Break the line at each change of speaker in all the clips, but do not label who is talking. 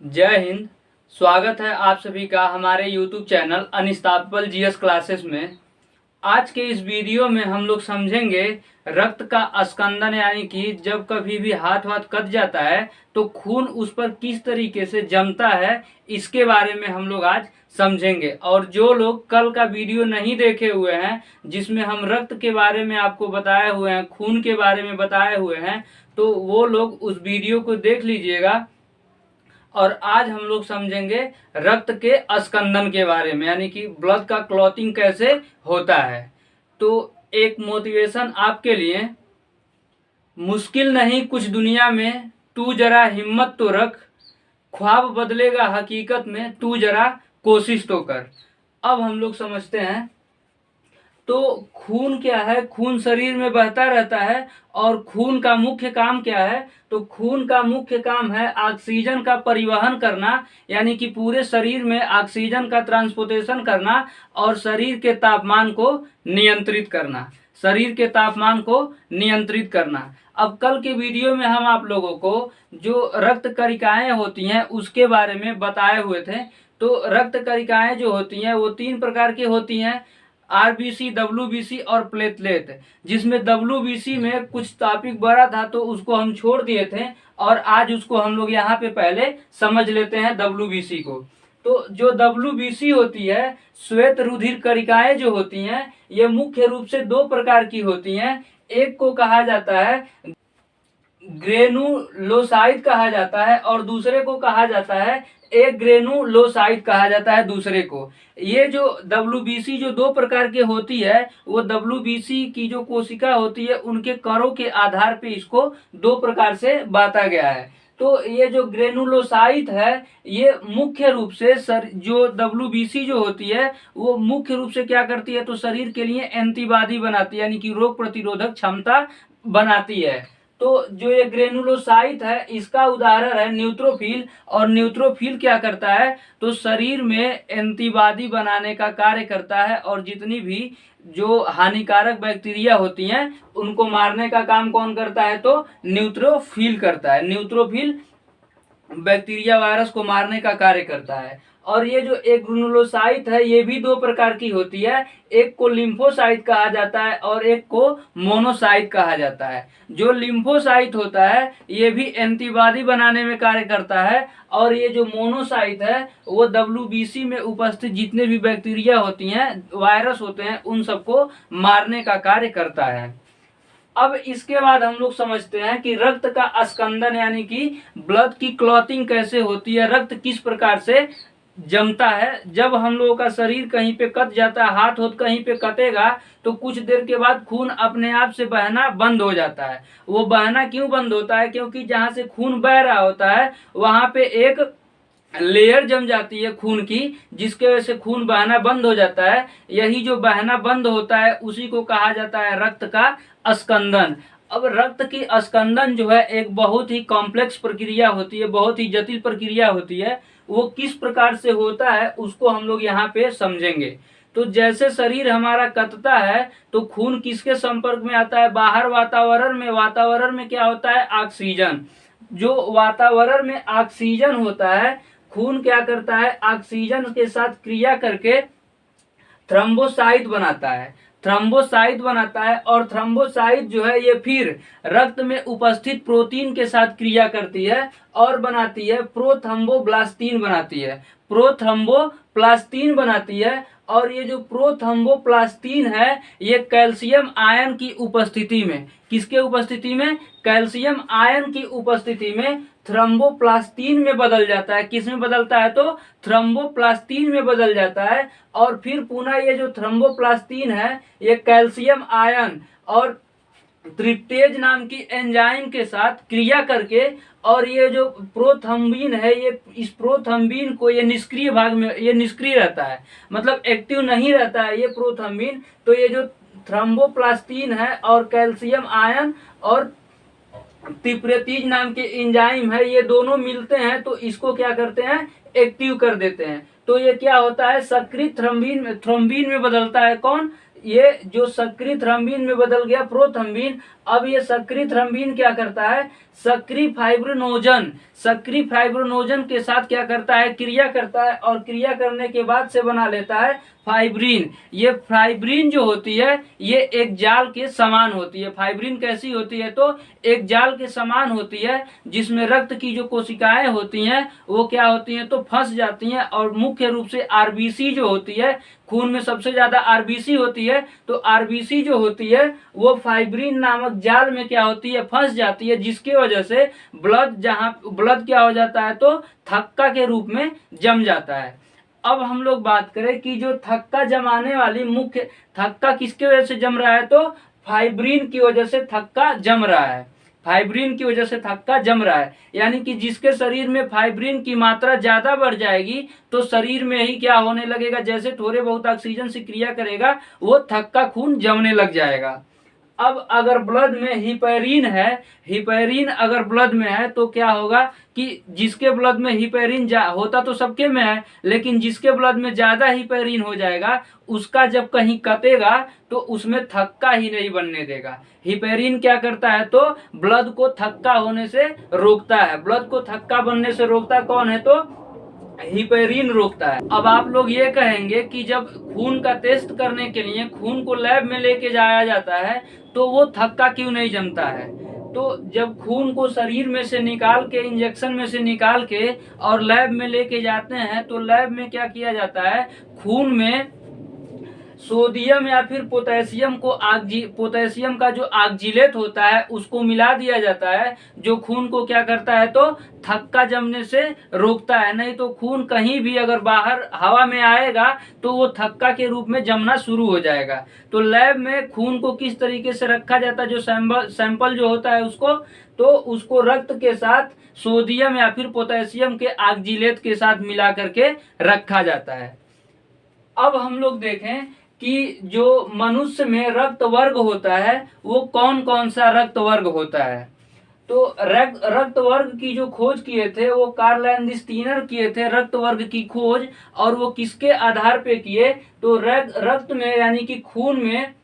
जय हिंद। स्वागत है आप सभी का हमारे YouTube channel unstoppable GS classes में। आज के इस वीडियो में हम लोग समझेंगे रक्त का स्कंदन, यानी कि जब कभी भी हाथ कट जाता है तो खून उस पर किस तरीके से जमता है, इसके बारे में हम लोग आज समझेंगे। और जो लोग कल का वीडियो नहीं देखे हुए हैं, जिसमें हम रक्त के बारे में आपको बताए हुए हैं, खून के बारे में बताए हुए हैं, तो वो लोग उस वीडियो को देख लीजिएगा। और आज हम लोग समझेंगे रक्त के स्कंदन के बारे में, यानी कि ब्लड का क्लॉटिंग कैसे होता है। तो एक मोटिवेशन आपके लिए, मुश्किल नहीं कुछ दुनिया में, तू जरा हिम्मत तो रख, ख्वाब बदलेगा हकीकत में, तू जरा कोशिश तो कर। अब हम लोग समझते हैं तो खून क्या है। खून शरीर में बहता रहता है और खून का मुख्य काम क्या है। तो खून का मुख्य काम है ऑक्सीजन का परिवहन करना, यानी कि पूरे शरीर में ऑक्सीजन का ट्रांसपोर्टेशन करना और शरीर के तापमान को नियंत्रित करना, शरीर के तापमान को नियंत्रित करना। अब कल के वीडियो में हम आप लोगों को जो रक्त कणिकाएं होती हैं उसके बारे में बताए हुए थे। तो रक्त कणिकाएं जो होती हैं वो 3 प्रकार की होती हैं, आरबीसी, डब्ल्यूबीसी और प्लेटलेट। जिसमें डब्ल्यूबीसी में कुछ टॉपिक बड़ा था तो उसको हम छोड़ दिए थे और आज उसको हम लोग यहाँ पे पहले समझ लेते हैं डब्ल्यूबीसी को। तो जो डब्ल्यूबीसी होती है, श्वेत रुधिर कणिकाएं जो होती हैं, ये मुख्य रूप से 2 प्रकार की होती हैं। एक को कहा जाता है ग्रेनुलोसाइट कहा जाता है और दूसरे को कहा जाता है एक ग्रेनुलोसाइट कहा जाता है दूसरे को। ये जो डब्ल्यूबीसी जो 2 प्रकार के होती है, वो डब्ल्यूबीसी की जो कोशिका होती है उनके कणों के आधार पे इसको 2 प्रकार से बांटा गया है। तो ये जो ग्रेनुलोसाइट है, ये मुख्य रूप से जो डब्ल्यूबीसी जो होती है वो मुख्य रूप से क्या करती है, तो शरीर के लिए एंटीबॉडी बनाती है, यानी कि रोग प्रतिरोधक क्षमता बनाती है। तो जो ये ग्रेनुलोसाइट है इसका उदाहरण है न्यूट्रोफिल। और न्यूट्रोफिल क्या करता है, तो शरीर में एंटीबॉडी बनाने का कार्य करता है और जितनी भी जो हानिकारक बैक्टीरिया होती हैं उनको मारने का काम कौन करता है, तो न्यूट्रोफिल करता है। न्यूट्रोफिल बैक्टीरिया वायरस को मारने का कार्य करता है। और ये जो एक ग्रेनुलोसाइट है ये भी 2 प्रकार की होती है, एक को लिम्फोसाइट कहा जाता है और एक को मोनोसाइट कहा जाता है। जो लिम्फोसाइट होता है ये भी एंटीबॉडी बनाने में कार्य करता है और ये जो मोनोसाइट है वो डब्ल्यूबीसी में उपस्थित जितने भी बैक्टीरिया होती हैं, वायरस होते हैं, उन सबको मारने का कार्य करता है। अब इसके बाद हम लोग समझते हैं कि रक्त का स्कंदन, यानी कि ब्लड की क्लॉटिंग कैसे होती है, रक्त किस प्रकार से जमता है। जब हम लोगों का शरीर कहीं पे कट जाता है, हाथ कहीं पे कटेगा तो कुछ देर के बाद खून अपने आप से बहना बंद हो जाता है। वो बहना क्यों बंद होता है, क्योंकि जहां से खून बह रहा होता है वहां पे एक लेयर जम जाती है खून की, जिसके वजह से खून बहना बंद हो जाता है। यही जो बहना बंद होता है उसी को कहा जाता है रक्त का स्कंदन। अब रक्त की स्कंदन जो है एक बहुत ही कॉम्प्लेक्स प्रक्रिया होती है, बहुत ही जटिल प्रक्रिया होती है। वो किस प्रकार से होता है उसको हम लोग यहाँ पे समझेंगे। तो जैसे शरीर हमारा कटता है तो खून किसके संपर्क में आता है, बाहर वातावरण में। वातावरण में क्या होता है, ऑक्सीजन। जो वातावरण में ऑक्सीजन होता है, खून क्या करता है, ऑक्सीजन के साथ क्रिया करके थ्रोम्बोसाइट बनाता है। थ्रोम्बोसाइट बनाता है और थ्रोम्बोसाइट जो है ये फिर रक्त में उपस्थित प्रोटीन के साथ क्रिया करती है और बनाती है प्रोथ्रोम्बोप्लास्टिन बनाती है, प्रोथ्रोम्बोप्लास्टिन बनाती है। और ये जो प्रोथ्रोम्बोप्लास्टिन है ये कैल्शियम आयन की उपस्थिति में, किसके उपस्थिति में, कैल्शियम आयन की उपस्थिति में थ्रोम्बोप्लास्टिन में बदल जाता है। किस में बदलता है, तो थ्रोम्बोप्लास्टिन में बदल जाता है। और फिर पुनः ये जो थ्रोम्बोप्लास्टिन है ये कैल्शियम आयन और ट्रिप्टेज नाम की एंजाइम के साथ क्रिया करके, और ये जो प्रोथ्रोम्बिन है ये इस प्रोथ्रोम्बिन को, ये निष्क्रिय भाग में, ये निष्क्रिय रहता है, मतलब एक्टिव नहीं रहता है ये प्रोथ्रोम्बिन। तो ये जो थ्रोम्बोप्लास्टिन है और कैल्शियम आयन और ट्रिप्टेज नाम के एंजाइम है, ये दोनों मिलते हैं तो इसको क्या करते हैं, एक्टिव कर देते हैं। तो ये क्या होता है, सक्रिय थ्रोम्बिन में बदलता है। कौन, ये जो सक्रिय थ्रोम्बिन में बदल गया प्रोथ्रोम्बिन, अब ये सक्रिय थ्रम्बीन क्या करता है, सक्रिय फाइब्रिनोजन के साथ क्या करता है, क्रिया करता है, और क्रिया करने के बाद से बना लेता है फाइब्रिन। ये फाइब्रिन जो होती है ये एक जाल के समान होती है। फाइब्रिन कैसी होती है, तो एक जाल के समान होती है, जिसमें रक्त की जो कोशिकाएं होती हैं वो क्या होती हैं, तो फंस जाती हैं। और मुख्य रूप से आरबीसी जो होती है, खून में सबसे ज्यादा आरबीसी होती है, तो आरबीसी जो होती है वो फाइब्रिन नामक जाल में क्या होती है, फंस जाती है, जिसकी वजह से ब्लड क्या हो जाता है, तो थक्का के रूप में जम जाता है। अब हम लोग बात करें कि जो थक्का जमाने वाली मुख्य, थक्का किसके वजह से जम रहा है, तो फाइब्रिन की वजह से थक्का जम रहा है। फाइब्रिन की वजह से थक्का जम रहा है, यानी कि जिसके शरीर में फाइब्रिन की मात्रा ज्यादा बढ़ जाएगी तो शरीर में ही क्या होने लगेगा, जैसे थोड़े बहुत ऑक्सीजन से क्रिया करेगा वो थक्का खून जमने लग जाएगा। अब अगर ब्लड में हिपैरिन है, हिपैरिन अगर ब्लड में है तो क्या होगा कि जिसके ब्लड में हिपैरिन होता तो सबके में है, लेकिन जिसके ब्लड में ज्यादा हिपैरिन हो जाएगा उसका जब कहीं कटेगा तो उसमें थक्का ही नहीं बनने देगा। हिपैरिन क्या करता है, तो ब्लड को थक्का होने से रोकता है। ब्लड को थक्का बनने से रोकता कौन है, तो हिपेरिन रोकता है। अब आप लोग ये कहेंगे कि जब खून का टेस्ट करने के लिए खून को लैब में लेके जाया जाता है तो वो थक्का क्यों नहीं जमता है। तो जब खून को शरीर में से निकाल के, इंजेक्शन में से निकाल के और लैब में लेके जाते हैं तो लैब में क्या किया जाता है, खून में सोडियम या फिर पोटेशियम को पोटेशियम का जो ऑक्जिलेट होता है उसको मिला दिया जाता है, जो खून को क्या करता है, तो थक्का जमने से रोकता है। नहीं तो खून कहीं भी अगर बाहर हवा में आएगा तो वो थक्का के रूप में जमना शुरू हो जाएगा। तो लैब में खून को किस तरीके से रखा जाता है, जो सैंपल जो होता है उसको रक्त के साथ सोडियम या फिर पोटेशियम के ऑक्जिलेट के साथ मिला करके रखा जाता है। अब हम लोग देखें कि जो मनुष्य में रक्त वर्ग होता है वो कौन कौन सा रक्त वर्ग होता है। तो रक्त वर्ग की जो खोज किए थे वो कार्ल लैंडस्टीनर किए थे, रक्त वर्ग की खोज। और वो किसके आधार पे किए, तो रक्त में यानी कि खून में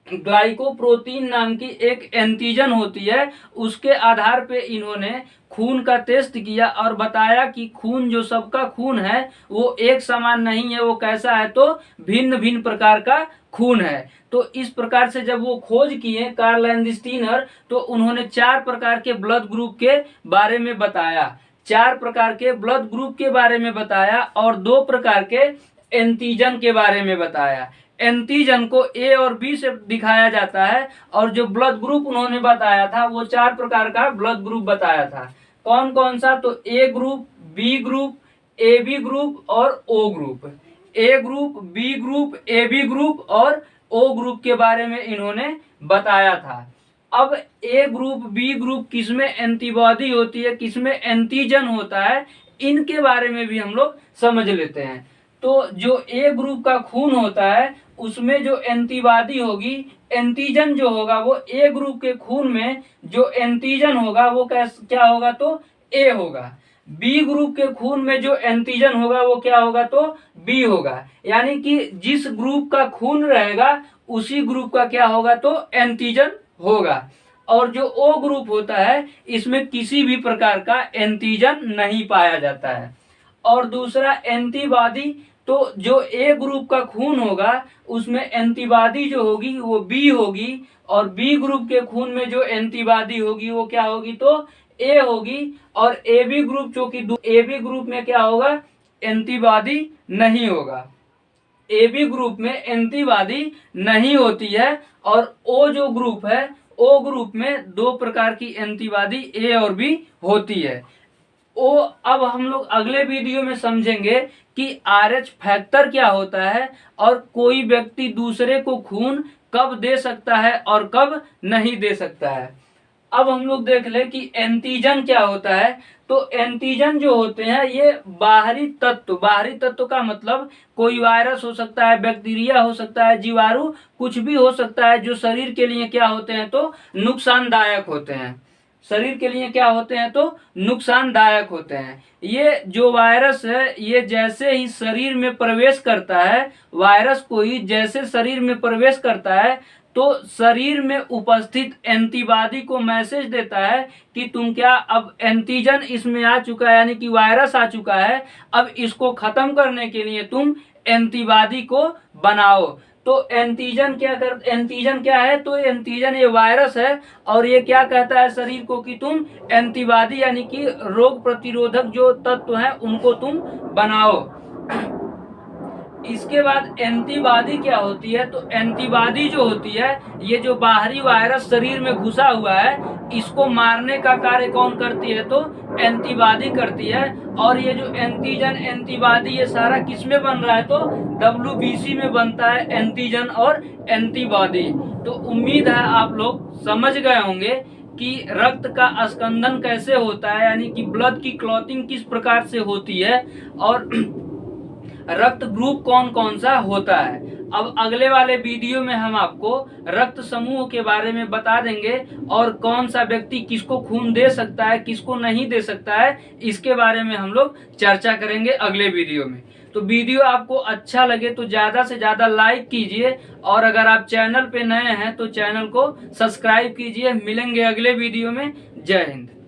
ग्लाइकोप्रोटीन नाम की एक एंटीजन होती है, उसके आधार पे इन्होंने खून का टेस्ट किया और बताया कि खून जो सबका खून है वो एक समान नहीं है, वो कैसा है, तो भिन्न भिन्न प्रकार का खून है। तो इस प्रकार से जब वो खोज किए कार्ल लैंडस्टीनर, तो उन्होंने 4 प्रकार के ब्लड ग्रुप के बारे में बताया, 4 प्रकार के ब्लड ग्रुप के बारे में बताया और 2 प्रकार के एंटीजन के बारे में बताया। एंटीजन को ए और बी से दिखाया जाता है, और जो ब्लड ग्रुप उन्होंने बताया था वो 4 प्रकार का ब्लड ग्रुप बताया था। कौन कौन सा, तो A group, B group, A B group और O group. A group, B group, A B group और ओ ग्रुप के बारे में इन्होंने बताया था। अब ए ग्रुप, बी ग्रुप किसमें एंटीबॉडी होती है, किसमें एंटीजन होता है, इनके बारे में भी हम लोग समझ लेते हैं। तो जो ए ग्रुप का खून होता है उसमें जो एंटीबॉडी होगी, एंटीजन जो होगा वो ए ग्रुप के खून में जो एंटीजन होगा वो क्या होगा, तो ए होगा। बी ग्रुप के खून में जो एंटीजन होगा वो क्या होगा, तो बी होगा। यानी कि जिस ग्रुप का खून रहेगा उसी ग्रुप का क्या होगा, तो एंटीजन होगा। और जो ओ ग्रुप होता है इसमें किसी भी प्रकार का एंटीजन नहीं पाया जाता है। और दूसरा एंटीबॉडी, तो जो ए ग्रुप का खून होगा उसमें एंटीबॉडी जो होगी वो बी होगी, और बी ग्रुप के खून में जो एंटीबॉडी होगी वो क्या होगी, तो ए होगी। और A B group A B group में क्या होगा, एंटीबॉडी नहीं होगा। ए बी ग्रुप में एंटीबॉडी नहीं होती है। और ओ जो ग्रुप है, ओ ग्रुप में 2 प्रकार की एंटीबॉडी ए और बी होती है। अब हम लोग अगले वीडियो में समझेंगे कि आरएच फैक्टर क्या होता है और कोई व्यक्ति दूसरे को खून कब दे सकता है और कब नहीं दे सकता है। अब हम लोग देख ले कि एंटीजन क्या होता है। तो एंटीजन जो होते हैं ये बाहरी तत्व का मतलब कोई वायरस हो सकता है, बैक्टीरिया हो सकता है, जीवाणु, कुछ भी हो सकता है जो शरीर के लिए क्या होते हैं, तो नुकसानदायक होते हैं। शरीर के लिए क्या होते हैं, तो नुकसानदायक होते हैं। ये जो वायरस है ये जैसे ही शरीर में प्रवेश करता है, वायरस को ही जैसे शरीर में प्रवेश करता है तो शरीर में उपस्थित एंटीबॉडी को मैसेज देता है कि तुम क्या, अब एंटीजन इसमें आ चुका है, यानी कि वायरस आ चुका है, अब इसको खत्म करने के लिए तुम एंटीबॉडी को बनाओ। तो एंटीजन क्या है, तो एंटीजन ये वायरस है और ये क्या कहता है शरीर को कि तुम एंटीबॉडी यानी कि रोग प्रतिरोधक जो तत्व हैं उनको तुम बनाओ। इसके बाद एंटीबॉडी क्या होती है, तो एंटीबॉडी जो होती है, ये जो बाहरी वायरस शरीर में घुसा हुआ है इसको मारने का कार्य कौन करती है, तो एंटीबॉडी करती है। और ये जो एंटीजन एंटीबॉडी ये सारा किसमें बन रहा है, तो WBC में बनता है, एंटीजन और एंटीबॉडी। तो उम्मीद है आप लोग समझ गए होंगे कि रक्त का स्कंदन कैसे होता है, यानी कि ब्लड की क्लॉटिंग किस प्रकार से होती है और रक्त ग्रुप कौन कौन सा होता है। अब अगले वाले वीडियो में हम आपको रक्त समूह के बारे में बता देंगे और कौन सा व्यक्ति किसको खून दे सकता है, किसको नहीं दे सकता है, इसके बारे में हम लोग चर्चा करेंगे अगले वीडियो में। तो वीडियो आपको अच्छा लगे तो ज़्यादा से ज़्यादा लाइक कीजिए और अगर आप चैनल पे नए हैं तो चैनल को सब्सक्राइब कीजिए। मिलेंगे अगले वीडियो में। जय हिंद।